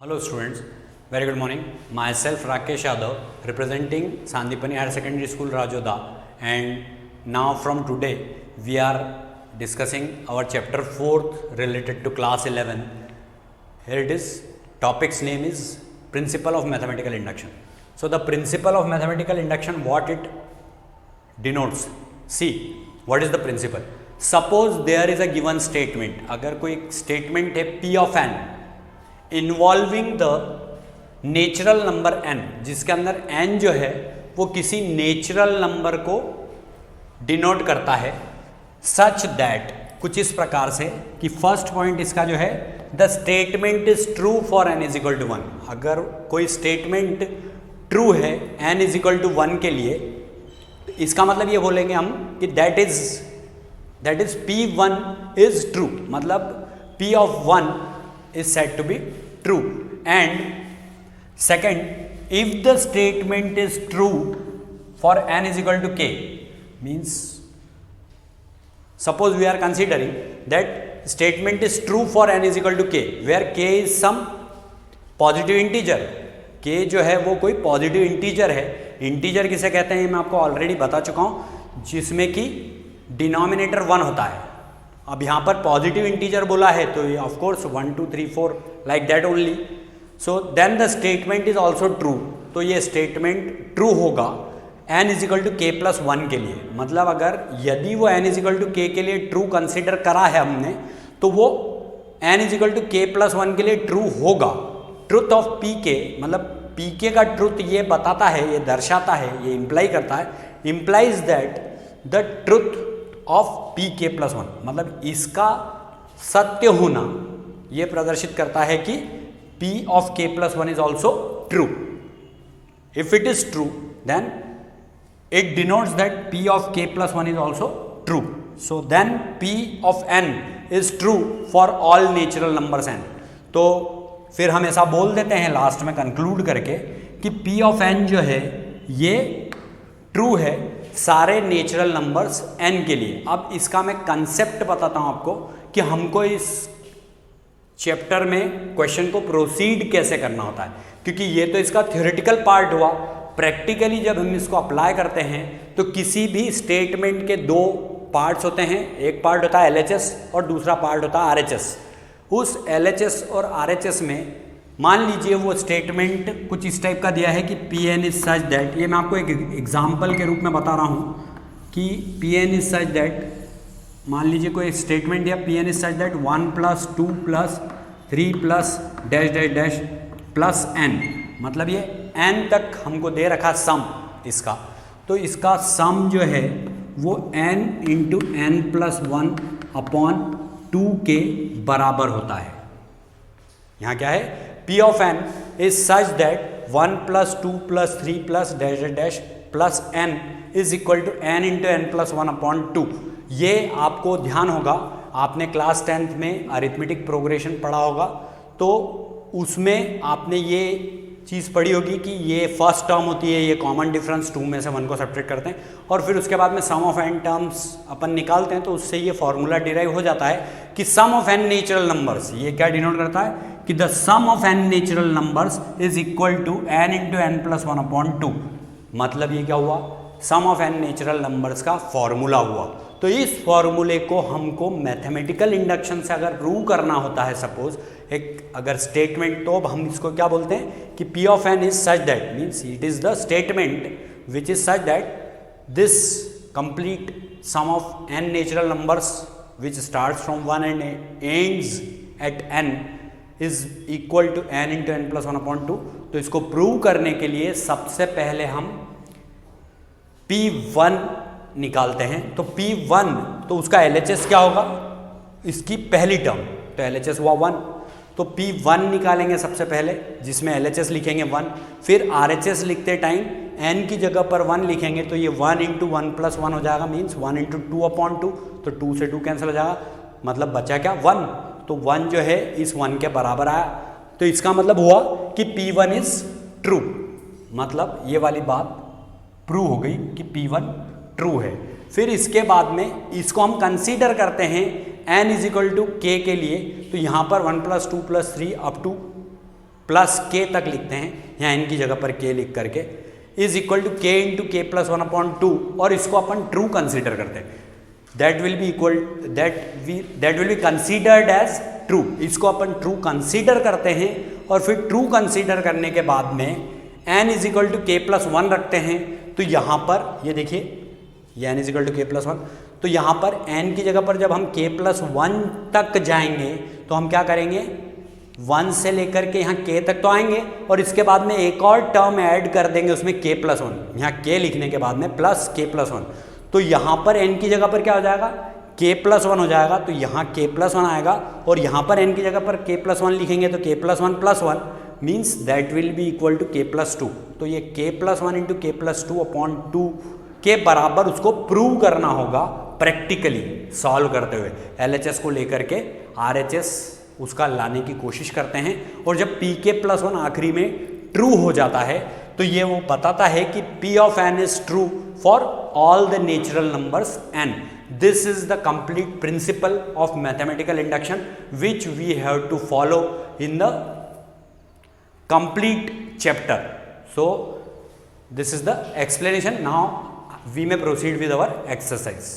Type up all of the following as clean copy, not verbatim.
Hello students, very good morning. Myself Rakesh Yadav, representing Sandipani Higher Secondary School Rajoda, and now from today we are discussing our chapter 4th related to class 11. Here it is. Topic's name is Principle of Mathematical Induction. So the principle of mathematical induction, what it denotes? See, what is the principle? Suppose there is a given statement. अगर कोई statement है P of n involving the natural number n, जिसके अंदर n जो है वो किसी natural number को डिनोट करता है, सच दैट, कुछ इस प्रकार से कि फर्स्ट पॉइंट इसका जो है the statement is true for n is equal to 1. अगर कोई स्टेटमेंट ट्रू है n इज इक्वल टू 1 के लिए, इसका मतलब ये बोलेंगे हम कि that is P1 is true, मतलब P of 1 is said to be true. And second, if the statement is true for n is equal to k, means suppose we are considering that statement is true for n is equal to k, where k is some positive integer. k जो है वो कोई positive integer है. Integer किसे कहते हैं मैं आपको ऑलरेडी बता चुका हूं, जिसमें कि डिनोमिनेटर 1 होता है. अब यहाँ पर पॉजिटिव इंटीजर बोला है तो ये of course 1 2 3 4 like that only. So then the statement is also true. तो ये स्टेटमेंट ट्रू होगा n is equal to k plus 1 के लिए. मतलब अगर यदि वो n इज इक्वल टू के के लिए ट्रू कंसिडर करा है हमने, तो वो n is equal to k plus 1 के लिए ट्रू होगा. ट्रुथ ऑफ पी के, मतलब पी के का ट्रुथ ये बताता है, ये दर्शाता है, ये इंप्लाई करता है, implies that the truth of P के प्लस 1, मतलब इसका सत्य होना ये प्रदर्शित करता है कि P of k plus 1 is also true. If it is true, then it denotes that P of k plus 1 is also true. So then P of n is true for all natural numbers n. तो फिर हम ऐसा बोल देते हैं last में conclude करके कि P of n जो है ये ट्रू है सारे नेचुरल नंबर्स n के लिए. अब इसका मैं कंसेप्ट बताता हूं आपको कि हमको इस चैप्टर में क्वेश्चन को प्रोसीड कैसे करना होता है, क्योंकि ये तो इसका थ्योरेटिकल पार्ट हुआ. प्रैक्टिकली जब हम इसको अप्लाई करते हैं तो किसी भी स्टेटमेंट के दो पार्ट्स होते हैं. एक पार्ट होता है LHS और दूसरा पार्ट होता है RHS. उस LHS और RHS में मान लीजिए वो स्टेटमेंट कुछ इस टाइप का दिया है कि Pn इज सच दैट, ये मैं आपको एक एग्जाम्पल के रूप में बता रहा हूँ कि Pn इज सच दैट, मान लीजिए कोई स्टेटमेंट दिया Pn is such that 1 + 2 + 3 + dash dash dash plus n, मतलब ये n तक हमको दे रखा सम इसका. तो इसका सम जो है वो n × n+1 अपॉन 2 के बराबर होता है. यहाँ क्या है, P of n is such that 1 + 2 + 3 + dash dash dash plus n is equal to n × n+1 upon 2. ये आपको ध्यान होगा, आपने क्लास 10th में अरिथमेटिक प्रोग्रेशन पढ़ा होगा, तो उसमें आपने ये चीज़ पढ़ी होगी कि ये फर्स्ट टर्म होती है, ये कॉमन डिफरेंस 2 में से 1 को सब्ट्रैक्ट करते हैं और फिर उसके बाद में सम ऑफ n टर्म्स अपन निकालते हैं. तो उससे ये फॉर्मूला डिराइव हो जाता है कि sum of n natural numbers, ये क्या डिनोट करता है कि the sum of n natural numbers is equal to n × n+1 upon 2. मतलब ये क्या हुआ, sum of n natural numbers का फॉर्मूला हुआ. तो इस फॉर्मूले को हमको मैथमेटिकल इंडक्शन से अगर प्रूव करना होता है, सपोज एक अगर स्टेटमेंट, तो अब हम इसको क्या बोलते हैं कि P of n is such that, means it is the statement which is such that this complete sum of n natural numbers which starts from 1 and ends at n is equal to n × n+1 upon 2. तो इसको prove करने के लिए सबसे पहले हम P1 निकालते हैं. तो P1, तो उसका LHS क्या होगा, इसकी पहली टर्म, तो LHS हुआ 1. तो P1 निकालेंगे सबसे पहले, जिसमें LHS लिखेंगे 1. फिर RHS लिखते टाइम n की जगह पर 1 लिखेंगे, तो ये 1 × 1+1 हो जाएगा, मीन्स 1 × 2 अपॉन 2. तो 2 से 2 कैंसिल हो जाएगा, मतलब बचा क्या 1. तो 1 जो है इस 1 के बराबर आया. तो इसका मतलब हुआ कि P1 इज ट्रू, मतलब ये वाली बात प्रूव हो गई कि P1 ट्रू है. फिर इसके बाद में इसको हम कंसीडर करते हैं n is equal to k के लिए, तो यहाँ पर 1 + 2 + 3 अप टू प्लस के तक लिखते हैं, यहाँ एन की जगह पर के लिख करके, is equal to k into k plus 1/2, और इसको अपन ट्रू कंसिडर करते हैं, that will be considered as true. इसको अपन ट्रू कंसीडर करते हैं और फिर ट्रू कंसीडर करने के बाद में n is equal to k plus 1 रखते हैं। तो यहाँ पर ये देखिए, ये n is equal to k plus 1, तो यहाँ पर n की जगह पर जब हम k प्लस 1 तक जाएंगे तो हम क्या करेंगे, 1 से लेकर के यहाँ k तक तो आएंगे और इसके बाद में एक और टर्म ऐड कर देंगे उसमें k प्लस 1, यहाँ k लिखने के बाद में प्लस k प्लस 1, तो यहाँ पर n की जगह पर क्या हो जाएगा, k प्लस 1 हो जाएगा। तो यहाँ k प्लस 1 आएगा और यहाँ पर n की जगह पर k प्लस 1 लिखेंगे तो k plus 1 plus 1 means that will be equal to k plus 2। तो ये k plus 1 into k plus 2/2 के बराबर उसको प्रूव करना होगा प्रैक्टिकली सॉल्व करते हुए। LHS को लेकर के RHS उसका लाने की कोशिश करते हैं और जब pk प्लस 1 आखिरी में ट्रू हो जाता है तो ये वो बताता है कि p of n is true for all the natural numbers n। This is the complete principle of mathematical induction which we have to follow in the complete chapter. So this is the explanation. Now we may proceed with our exercise.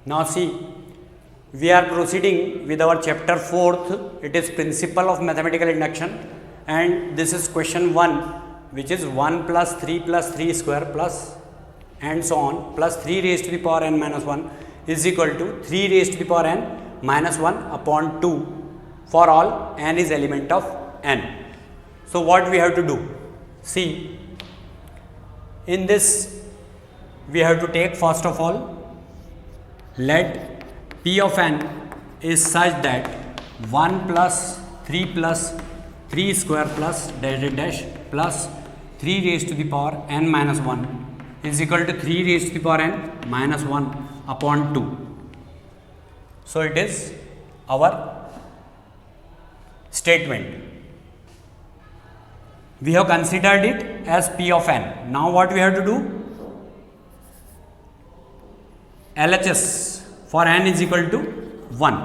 Now see, we are proceeding with our chapter 4th. It is principle of mathematical induction and this is question 1, which is 1 plus 3 plus 3 square plus and so on plus 3 raised to the power n minus 1 is equal to 3 raised to the power n minus 1/2 for all n is element of n. So what we have to do? See, in this we have to take first of all, let p of n is such that 1 plus 3 plus 3 square plus dash dash dash plus 3 raised to the power n minus 1 is equal to 3 raised to the power n minus 1/2. So it is our statement. We have considered it as p of n. Now what we have to do? LHS for n is equal to 1.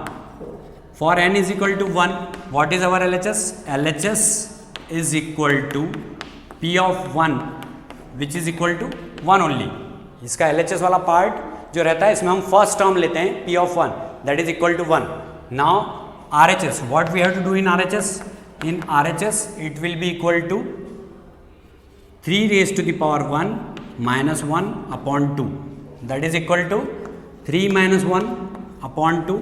For n is equal to 1, what is our LHS? LHS is equal to p of 1 which is equal to 1 only. इसका LHS वाला part जो रहता है इसमें हम first term लेते हैं p of 1 that is equal to 1. Now RHS, what we have to do in RHS? In RHS it will be equal to 3 raised to the power 1 minus 1/2 that is equal to 3 minus 1/2.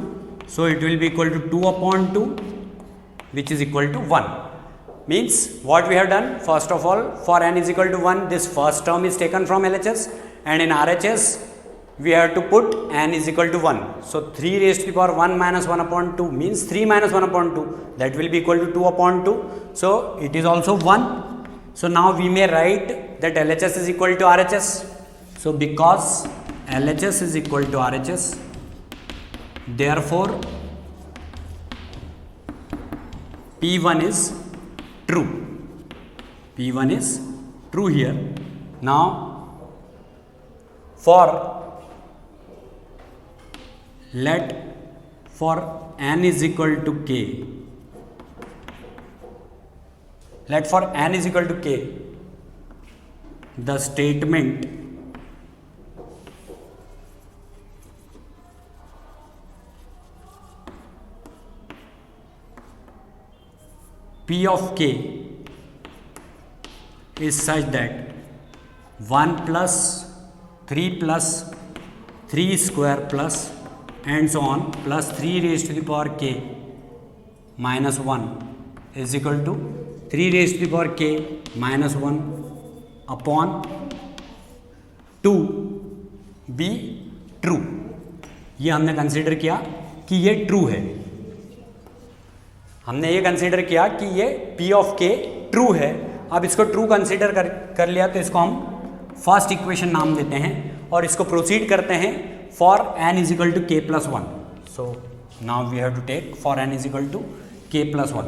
So it will be equal to 2/2 which is equal to 1. Means what we have done, first of all, for n is equal to 1, this first term is taken from LHS and in RHS we have to put n is equal to 1. So 3 raised to the power 1 minus 1/2 means 3 minus 1/2, that will be equal to 2/2. So it is also 1. So now we may write that LHS is equal to RHS. So because LHS is equal to RHS, therefore P1 is true. P1 is true here. Now for n is equal to k, let for n is equal to k, the statement p of k is such that 1 plus 3 plus 3 square plus and so on plus 3 raised to the power k minus 1 is equal to 3 raised to the power k minus 1/2 be true. ये हमने consider किया कि ये true है, हमने ये consider किया कि ये p ऑफ k ट्रू है। अब इसको ट्रू कंसीडर कर लिया तो इसको हम फर्स्ट इक्वेशन नाम देते हैं और इसको प्रोसीड करते हैं for n is equal to k plus 1. So now we have to take for n is equal to k plus 1.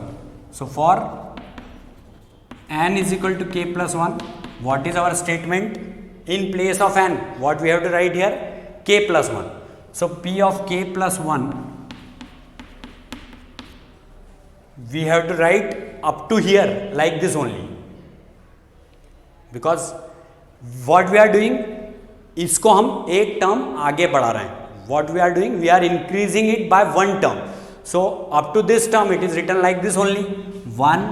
So for n is equal to k plus 1, what is our statement? In place of n, what we have to write here? K plus 1. So p of k plus 1, we have to write up to here like this only, because what we are doing, इसको हम एक term आगे बढ़ा रहे हैं. What we are doing, we are increasing it by one term. So up to this term it is written like this only, 1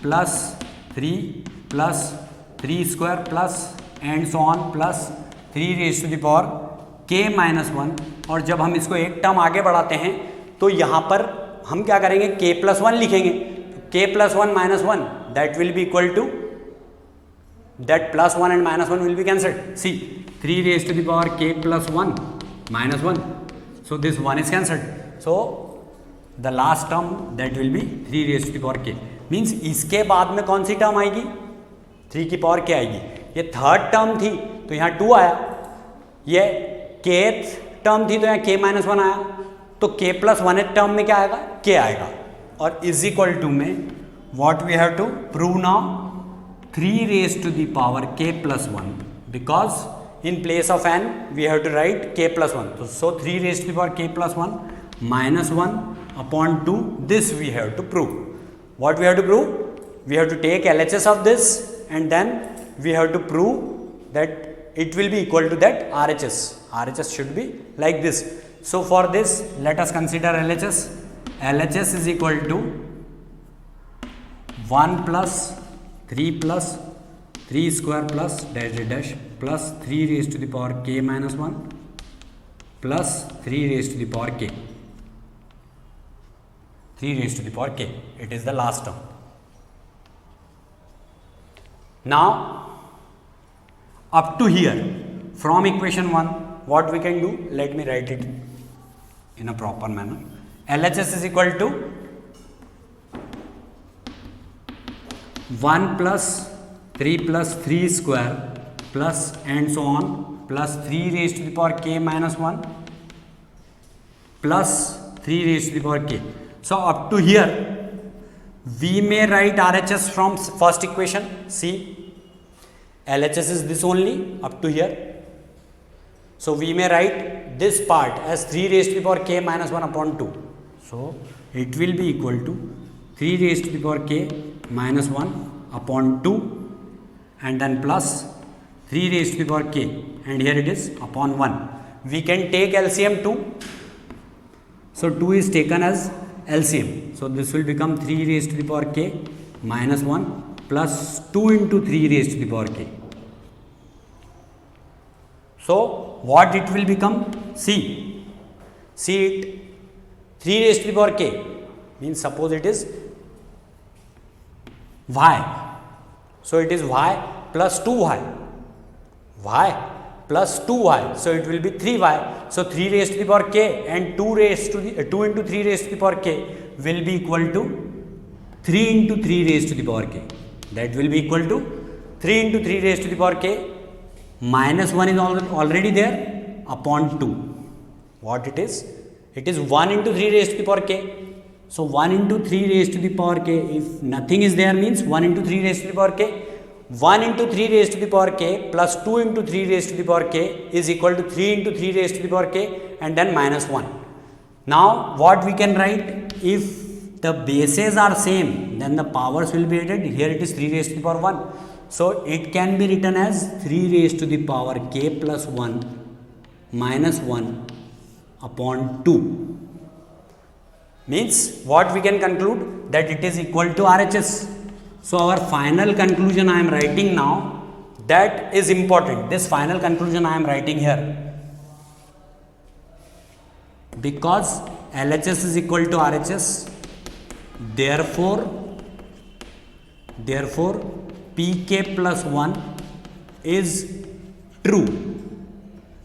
plus 3 plus 3 square plus and so on plus 3 raised to the power k minus 1. और जब हम इसको एक term आगे बढ़ाते हैं तो यहाँ पर हम क्या करेंगे, k plus 1 लिखेंगे. k plus 1 minus 1, that will be equal to, that plus 1 and minus 1 will be cancelled. See, 3 raised to the power k plus 1 minus 1. So this 1 is cancelled. So the last term that will be 3 raised to the power k. Means इसके बाद में कौन सी term आएगी, 3 की power k आएगी. ये third term थी तो यहाँ 2 आया, ये kth टर्म थी तो यहाँ k माइनस 1 आया, तो k प्लस 1 टर्म में क्या आएगा, k आएगा. और इज इक्वल टू में what we have to prove now, 3 raised to the power k plus 1, because in place of n we have to write k plus 1. So 3 raised to the power k plus 1 minus 1 upon 2, this we have to prove. What we have to prove? We have to take LHS of this and then we have to prove that it will be equal to that RHS. RHS should be like this. So for this let us consider LHS. LHS is equal to 1 plus 3 plus 3 square plus dash dash dash plus 3 raised to the power k minus 1 plus 3 raised to the power k. 3 raised to the power k. It is the last term. Now up to here from equation 1 what we can do, let me write it in a proper manner. LHS is equal to 1 plus 3 plus 3 square plus and so on plus 3 raised to the power k minus 1 plus 3 raised to the power k. So up to here we may write RHS from first equation. See, LHS is this only up to here. So we may write this part as 3 raised to the power k minus 1 upon 2. So it will be equal to 3 raised to the power k minus 1 upon 2 and then plus 3 raised to the power k, and here it is upon 1. We can take LCM 2. So 2 is taken as LCM. So this will become 3 raised to the power k minus 1 plus 2 into 3 raised to the power k. So what it will become? See it, 3 raised to the power k means suppose it is y. So it is y plus 2y. Y plus 2y. So it will be 3y. So 3 raised to the power k and 2 into 3 raised to the power k will be equal to 3 into 3 raised to the power k. That will be equal to 3 into 3 raised to the power k minus 1 is already there upon 2. What it is? It is 1 into 3 raised to the power k. So 1 into 3 raised to the power k, if nothing is there means 1 into 3 raised to the power k. 1 into 3 raised to the power k plus 2 into 3 raised to the power k is equal to 3 into 3 raised to the power k and then minus 1. Now what we can write, if the bases are same then the powers will be added. Here it is 3 raised to the power 1. So it can be written as 3 raised to the power k plus 1 minus 1 upon 2. Means what we can conclude, that it is equal to RHS. So our final conclusion I am writing now, that is important. This final conclusion I am writing here. Because LHS is equal to RHS, therefore PK plus 1 is true.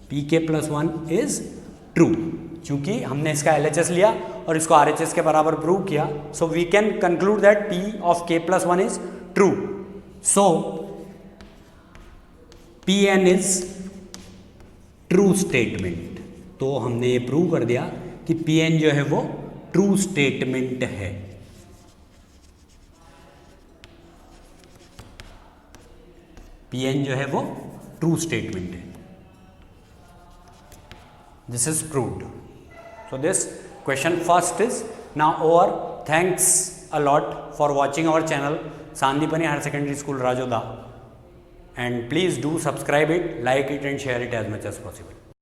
PK plus 1 is true. क्योंकि हमने इसका LHS लिया और इसको RHS के बराबर prove किया, so we can conclude that P of K plus 1 is true. So Pn is true statement. तो हमने ये प्रूव कर दिया कि Pn जो है वो ट्रू स्टेटमेंट है. Pn जो है वो ट्रू स्टेटमेंट है. This is proved. So this question first is now over. Thanks a lot for watching our channel Sandipani Higher Secondary School Rajoda, and please do subscribe it, like it and share it as much as possible.